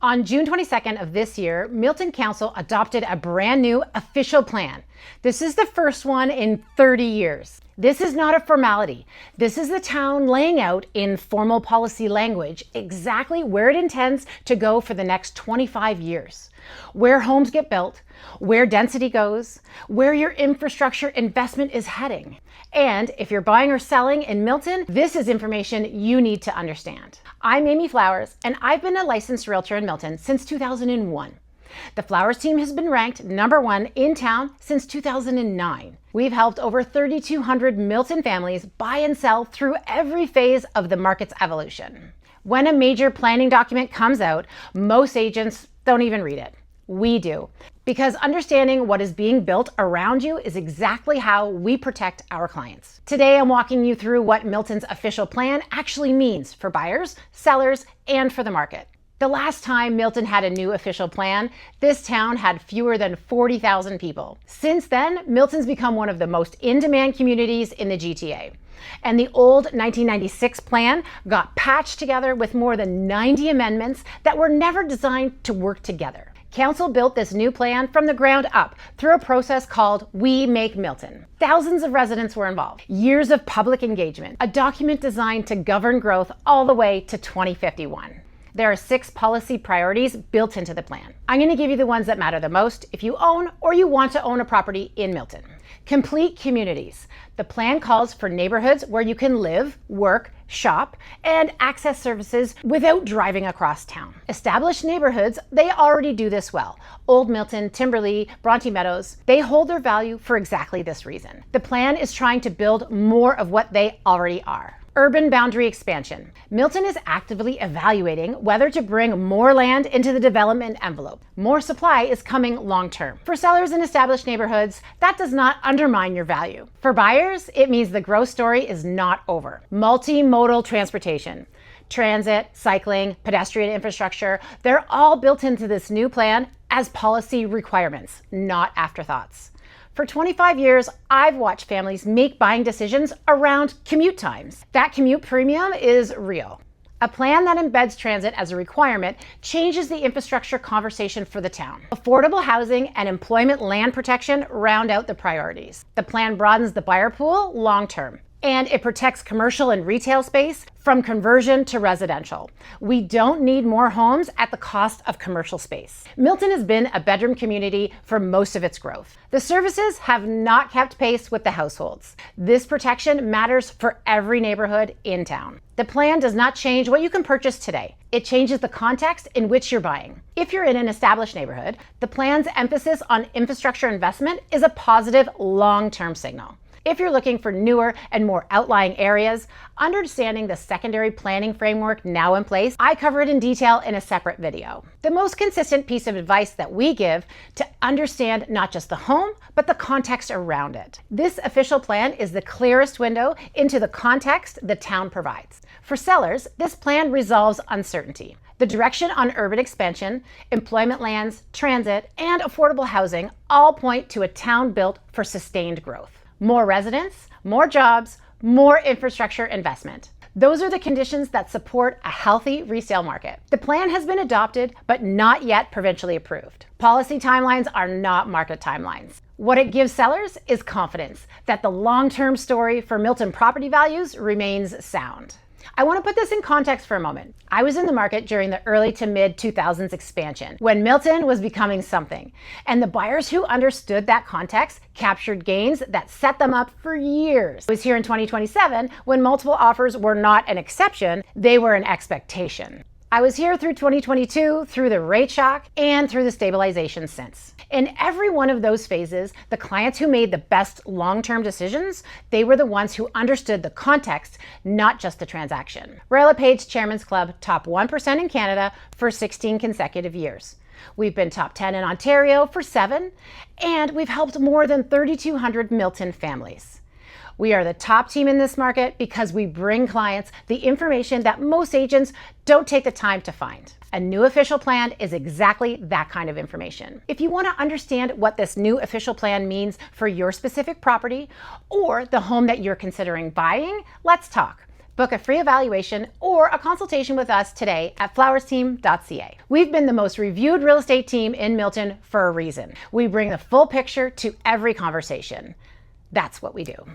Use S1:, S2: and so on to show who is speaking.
S1: On June 22nd of this year, Milton Council adopted a brand new official plan. This is the first one in 30 years. This is not a formality. This is the town laying out in formal policy language exactly where it intends to go for the next 25 years. Where homes get built, where density goes, where your infrastructure investment is heading. And if you're buying or selling in Milton, this is information you need to understand. I'm Amy Flowers, and I've been a licensed realtor in Milton since 2001. The Flowers team has been ranked #1 in town since 2009. We've helped over 3,200 Milton families buy and sell through every phase of the market's evolution. When a major planning document comes out, most agents don't even read it. We do, because understanding what is being built around you is exactly how we protect our clients. Today, I'm walking you through what Milton's official plan actually means for buyers, sellers, and for the market. The last time Milton had a new official plan, this town had fewer than 40,000 people. Since then, Milton's become one of the most in-demand communities in the GTA. And the old 1996 plan got patched together with more than 90 amendments that were never designed to work together. Council built this new plan from the ground up through a process called We Make Milton. Thousands of residents were involved, years of public engagement, a document designed to govern growth all the way to 2051. There are 6 policy priorities built into the plan. I'm going to give you the ones that matter the most if you own or you want to own a property in Milton. Complete communities. The plan calls for neighborhoods where you can live, work, shop, and access services without driving across town. Established neighborhoods, they already do this well. Old Milton, Timberlea, Bronte Meadows, they hold their value for exactly this reason. The plan is trying to build more of what they already are. Urban boundary expansion. Milton is actively evaluating whether to bring more land into the development envelope. More supply is coming long-term. For sellers in established neighborhoods, that does not undermine your value. For buyers, it means the growth story is not over. Multi-modal transportation. Transit, cycling, pedestrian infrastructure, they're all built into this new plan as policy requirements, not afterthoughts. For 25 years, I've watched families make buying decisions around commute times. That commute premium is real. A plan that embeds transit as a requirement changes the infrastructure conversation for the town. Affordable housing and employment land protection round out the priorities. The plan broadens the buyer pool long-term, and it protects commercial and retail space from conversion to residential. We don't need more homes at the cost of commercial space. Milton has been a bedroom community for most of its growth. The services have not kept pace with the households. This protection matters for every neighborhood in town. The plan does not change what you can purchase today. It changes the context in which you're buying. If you're in an established neighborhood, the plan's emphasis on infrastructure investment is a positive long-term signal. If you're looking for newer and more outlying areas, understanding the secondary planning framework now in place, I cover it in detail in a separate video. The most consistent piece of advice that we give to understand not just the home, but the context around it. This official plan is the clearest window into the context the town provides. For sellers, this plan resolves uncertainty. The direction on urban expansion, employment lands, transit, and affordable housing all point to a town built for sustained growth. More residents, more jobs, more infrastructure investment. Those are the conditions that support a healthy resale market. The plan has been adopted, but not yet provincially approved. Policy timelines are not market timelines. What it gives sellers is confidence that the long-term story for Milton property values remains sound. I want to put this in context for a moment. I was in the market during the early to mid 2000s expansion, when Milton was becoming something. And the buyers who understood that context captured gains that set them up for years. I was here in 2027 when multiple offers were not an exception, they were an expectation. I was here through 2022, through the rate shock, and through the stabilization since. In every one of those phases, the clients who made the best long-term decisions, they were the ones who understood the context, not just the transaction. We're LePage Chairman's Club top 1% in Canada for 16 consecutive years. We've been top 10 in Ontario for 7, and we've helped more than 3,200 Milton families. We are the top team in this market because we bring clients the information that most agents don't take the time to find. A new official plan is exactly that kind of information. If you want to understand what this new official plan means for your specific property or the home that you're considering buying, let's talk. Book a free evaluation or a consultation with us today at flowersteam.ca. We've been the most reviewed real estate team in Milton for a reason. We bring the full picture to every conversation. That's what we do.